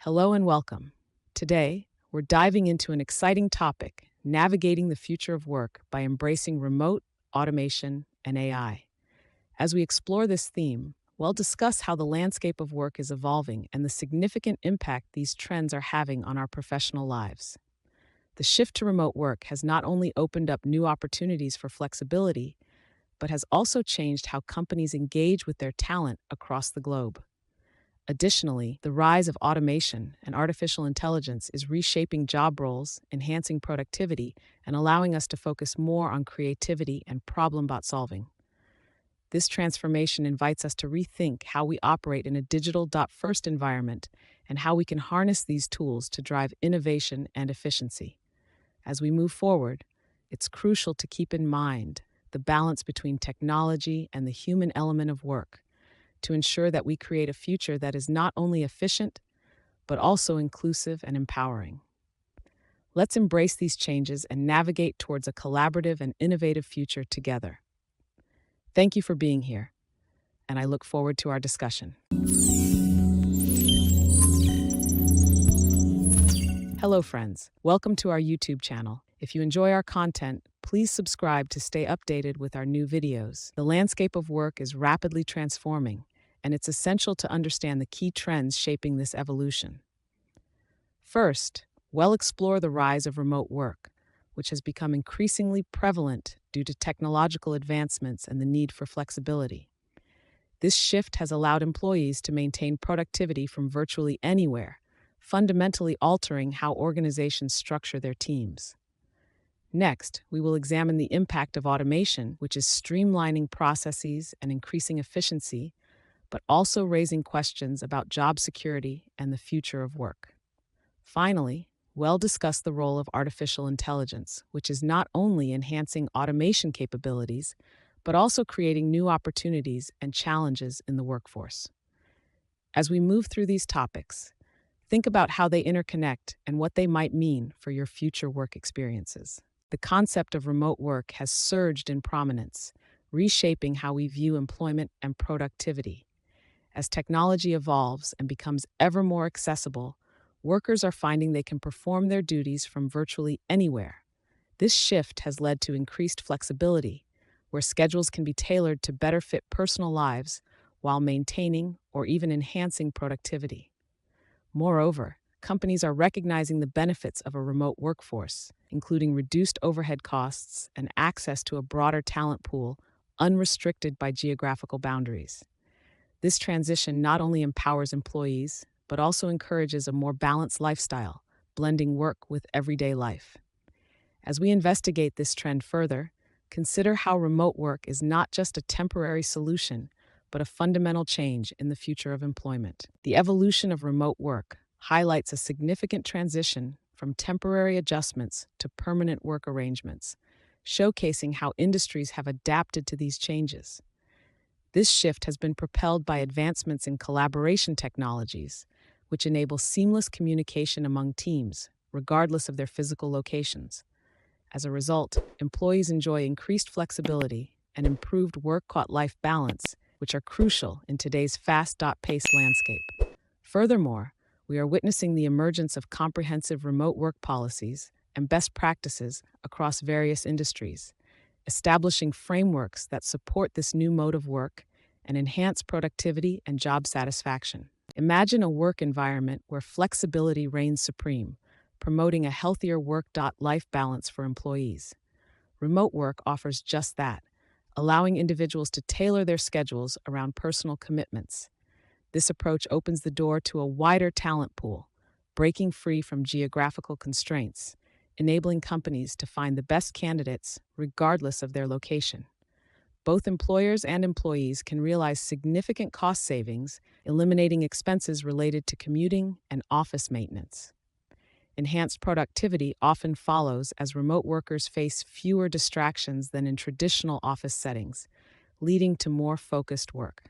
Hello and welcome. Today, we're diving into an exciting topic, navigating the future of work by embracing remote, automation, and AI. As we explore this theme, we'll discuss how the landscape of work is evolving and the significant impact these trends are having on our professional lives. The shift to remote work has not only opened up new opportunities for flexibility, but has also changed how companies engage with their talent across the globe. Additionally, the rise of automation and artificial intelligence is reshaping job roles, enhancing productivity, and allowing us to focus more on creativity and problem solving. This transformation invites us to rethink how we operate in a digital-first environment and how we can harness these tools to drive innovation and efficiency. As we move forward, it's crucial to keep in mind the balance between technology and the human element of work, to ensure that we create a future that is not only efficient, but also inclusive and empowering. Let's embrace these changes and navigate towards a collaborative and innovative future together. Thank you for being here, and I look forward to our discussion. Hello, friends. Welcome to our YouTube channel. If you enjoy our content, please subscribe to stay updated with our new videos. The landscape of work is rapidly transforming, and it's essential to understand the key trends shaping this evolution. First, we'll explore the rise of remote work, which has become increasingly prevalent due to technological advancements and the need for flexibility. This shift has allowed employees to maintain productivity from virtually anywhere, fundamentally altering how organizations structure their teams. Next, we will examine the impact of automation, which is streamlining processes and increasing efficiency, but also raising questions about job security and the future of work. Finally, we'll discuss the role of artificial intelligence, which is not only enhancing automation capabilities, but also creating new opportunities and challenges in the workforce. As we move through these topics, think about how they interconnect and what they might mean for your future work experiences. The concept of remote work has surged in prominence, reshaping how we view employment and productivity. As technology evolves and becomes ever more accessible, workers are finding they can perform their duties from virtually anywhere. This shift has led to increased flexibility, where schedules can be tailored to better fit personal lives while maintaining or even enhancing productivity. Moreover, companies are recognizing the benefits of a remote workforce, including reduced overhead costs and access to a broader talent pool unrestricted by geographical boundaries. This transition not only empowers employees, but also encourages a more balanced lifestyle, blending work with everyday life. As we investigate this trend further, consider how remote work is not just a temporary solution, but a fundamental change in the future of employment. The evolution of remote work highlights a significant transition from temporary adjustments to permanent work arrangements, showcasing how industries have adapted to these changes. This shift has been propelled by advancements in collaboration technologies, which enable seamless communication among teams, regardless of their physical locations. As a result, employees enjoy increased flexibility and improved work-life balance, which are crucial in today's fast-paced landscape. Furthermore, we are witnessing the emergence of comprehensive remote work policies and best practices across various industries, establishing frameworks that support this new mode of work and enhance productivity and job satisfaction. Imagine a work environment where flexibility reigns supreme, promoting a healthier work-life balance for employees. Remote work offers just that, allowing individuals to tailor their schedules around personal commitments. This approach opens the door to a wider talent pool, breaking free from geographical constraints, enabling companies to find the best candidates regardless of their location. Both employers and employees can realize significant cost savings, eliminating expenses related to commuting and office maintenance. Enhanced productivity often follows as remote workers face fewer distractions than in traditional office settings, leading to more focused work.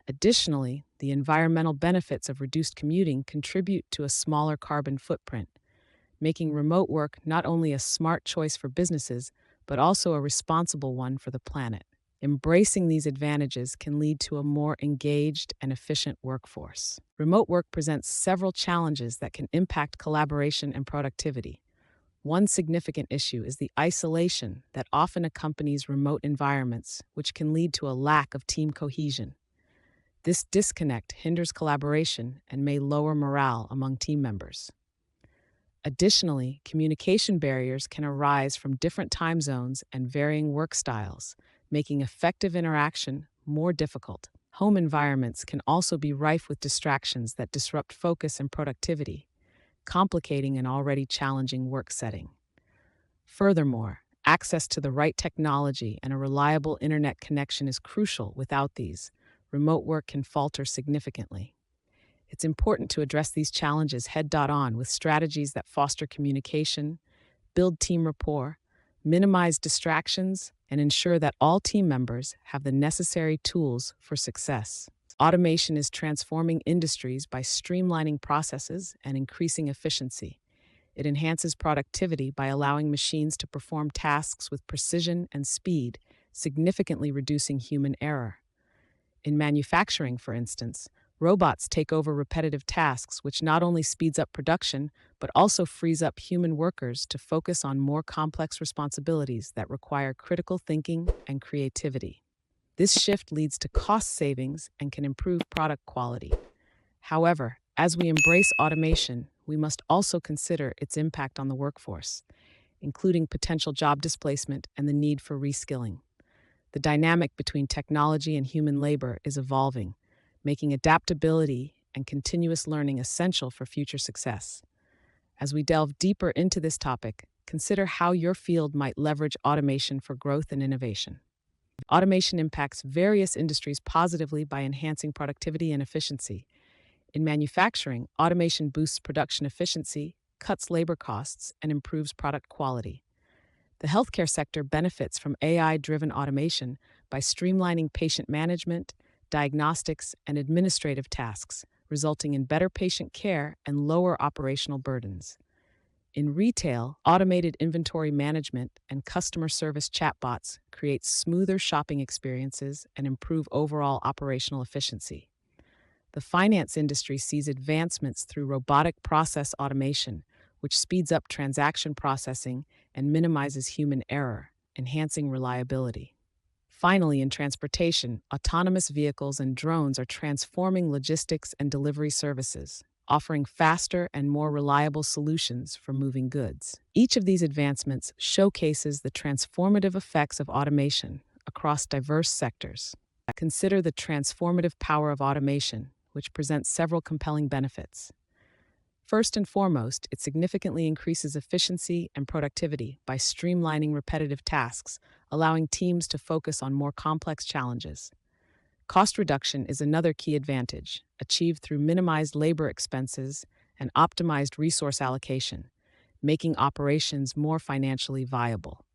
Additionally, the environmental benefits of reduced commuting contribute to a smaller carbon footprint, making remote work not only a smart choice for businesses, but also a responsible one for the planet. Embracing these advantages can lead to a more engaged and efficient workforce. Remote work presents several challenges that can impact collaboration and productivity. One significant issue is the isolation that often accompanies remote environments, which can lead to a lack of team cohesion. This disconnect hinders collaboration and may lower morale among team members. Additionally, communication barriers can arise from different time zones and varying work styles, making effective interaction more difficult. Home environments can also be rife with distractions that disrupt focus and productivity, complicating an already challenging work setting. Furthermore, access to the right technology and a reliable internet connection is crucial. Without these, remote work can falter significantly. It's important to address these challenges head-on with strategies that foster communication, build team rapport, minimize distractions, and ensure that all team members have the necessary tools for success. Automation is transforming industries by streamlining processes and increasing efficiency. It enhances productivity by allowing machines to perform tasks with precision and speed, significantly reducing human error. In manufacturing, for instance, robots take over repetitive tasks, which not only speeds up production, but also frees up human workers to focus on more complex responsibilities that require critical thinking and creativity. This shift leads to cost savings and can improve product quality. However, as we embrace automation, we must also consider its impact on the workforce, including potential job displacement and the need for reskilling. The dynamic between technology and human labor is evolving, making adaptability and continuous learning essential for future success. As we delve deeper into this topic, consider how your field might leverage automation for growth and innovation. Automation impacts various industries positively by enhancing productivity and efficiency. In manufacturing, automation boosts production efficiency, cuts labor costs, and improves product quality. The healthcare sector benefits from AI-driven automation by streamlining patient management, diagnostics, and administrative tasks, resulting in better patient care and lower operational burdens. In retail, automated inventory management and customer service chatbots create smoother shopping experiences and improve overall operational efficiency. The finance industry sees advancements through robotic process automation, which speeds up transaction processing and minimizes human error, enhancing reliability. Finally, in transportation, autonomous vehicles and drones are transforming logistics and delivery services, offering faster and more reliable solutions for moving goods. Each of these advancements showcases the transformative effects of automation across diverse sectors. Consider the transformative power of automation, which presents several compelling benefits. First and foremost, it significantly increases efficiency and productivity by streamlining repetitive tasks, allowing teams to focus on more complex challenges. Cost reduction is another key advantage, achieved through minimized labor expenses and optimized resource allocation, making operations more financially viable.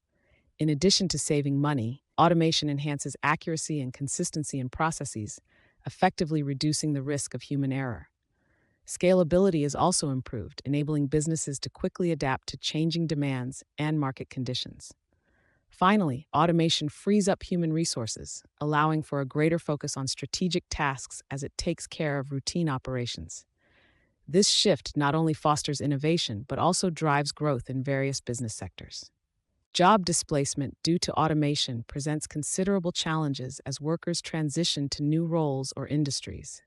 In addition to saving money, automation enhances accuracy and consistency in processes, effectively reducing the risk of human error. Scalability is also improved, enabling businesses to quickly adapt to changing demands and market conditions. Finally, automation frees up human resources, allowing for a greater focus on strategic tasks as it takes care of routine operations. This shift not only fosters innovation, but also drives growth in various business sectors. Job displacement due to automation presents considerable challenges as workers transition to new roles or industries.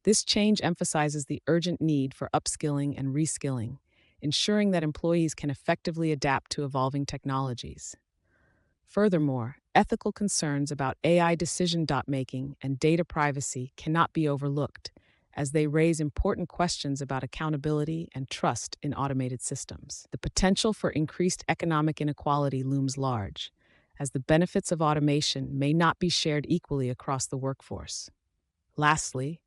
This change emphasizes the urgent need for upskilling and reskilling, ensuring that employees can effectively adapt to evolving technologies. Furthermore, ethical concerns about AI decision-making and data privacy cannot be overlooked, as they raise important questions about accountability and trust in automated systems. The potential for increased economic inequality looms large, as the benefits of automation may not be shared equally across the workforce. Lastly,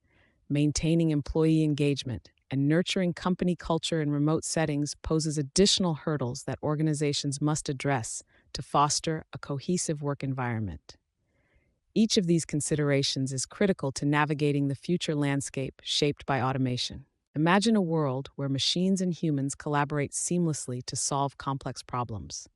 maintaining employee engagement and nurturing company culture in remote settings poses additional hurdles that organizations must address to foster a cohesive work environment. Each of these considerations is critical to navigating the future landscape shaped by automation. Imagine a world where machines and humans collaborate seamlessly to solve complex problems.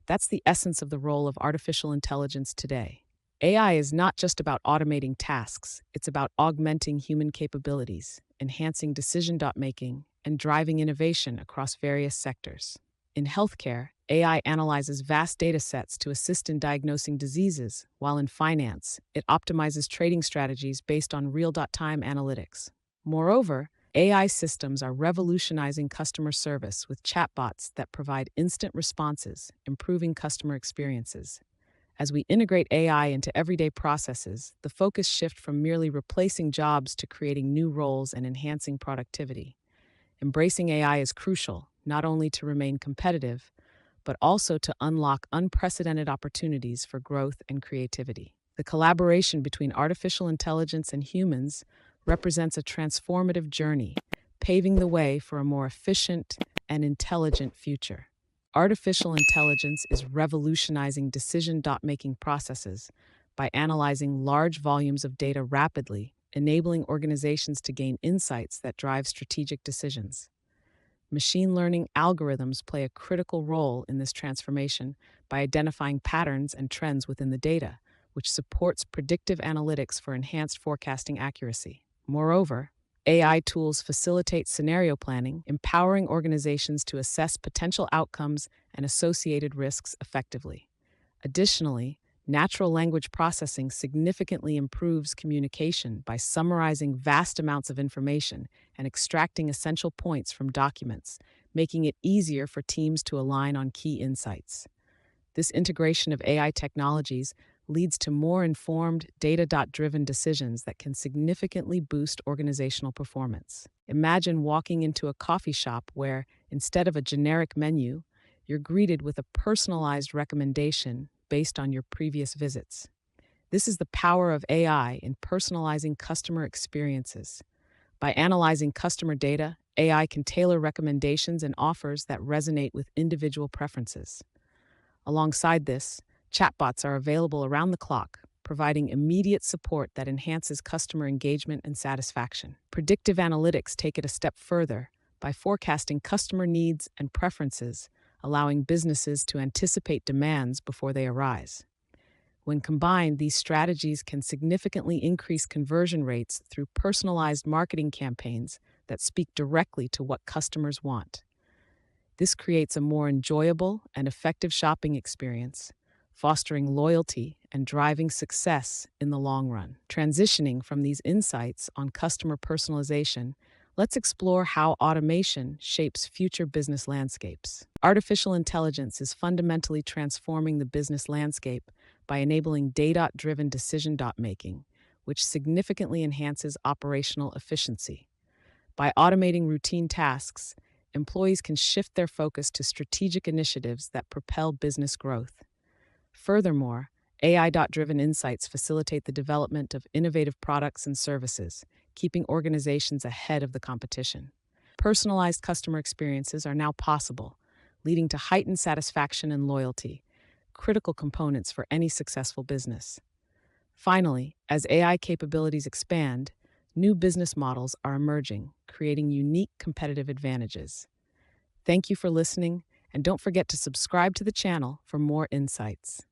That's the essence of the role of artificial intelligence today. AI is not just about automating tasks, it's about augmenting human capabilities, enhancing decision-making, and driving innovation across various sectors. In healthcare, AI analyzes vast data sets to assist in diagnosing diseases, while in finance, it optimizes trading strategies based on real-time analytics. Moreover, AI systems are revolutionizing customer service with chatbots that provide instant responses, improving customer experiences. As we integrate AI into everyday processes, the focus shifts from merely replacing jobs to creating new roles and enhancing productivity. Embracing AI is crucial, not only to remain competitive, but also to unlock unprecedented opportunities for growth and creativity. The collaboration between artificial intelligence and humans represents a transformative journey, paving the way for a more efficient and intelligent future. Artificial intelligence is revolutionizing decision-making processes by analyzing large volumes of data rapidly, enabling organizations to gain insights that drive strategic decisions. Machine learning algorithms play a critical role in this transformation by identifying patterns and trends within the data, which supports predictive analytics for enhanced forecasting accuracy. Moreover, AI tools facilitate scenario planning, empowering organizations to assess potential outcomes and associated risks effectively. Additionally, natural language processing significantly improves communication by summarizing vast amounts of information and extracting essential points from documents, making it easier for teams to align on key insights. This integration of AI technologies leads to more informed, data-driven decisions that can significantly boost organizational performance. Imagine walking into a coffee shop where, instead of a generic menu, you're greeted with a personalized recommendation based on your previous visits. This is the power of AI in personalizing customer experiences. By analyzing customer data, AI can tailor recommendations and offers that resonate with individual preferences. Alongside this, chatbots are available around the clock, providing immediate support that enhances customer engagement and satisfaction. Predictive analytics take it a step further by forecasting customer needs and preferences, allowing businesses to anticipate demands before they arise. When combined, these strategies can significantly increase conversion rates through personalized marketing campaigns that speak directly to what customers want. This creates a more enjoyable and effective shopping experience, fostering loyalty and driving success in the long run. Transitioning from these insights on customer personalization, let's explore how automation shapes future business landscapes. Artificial intelligence is fundamentally transforming the business landscape by enabling data-driven decision-making, which significantly enhances operational efficiency. By automating routine tasks, employees can shift their focus to strategic initiatives that propel business growth. Furthermore, AI-driven insights facilitate the development of innovative products and services, keeping organizations ahead of the competition. Personalized customer experiences are now possible, leading to heightened satisfaction and loyalty, critical components for any successful business. Finally, as AI capabilities expand, new business models are emerging, creating unique competitive advantages. Thank you for listening, and don't forget to subscribe to the channel for more insights.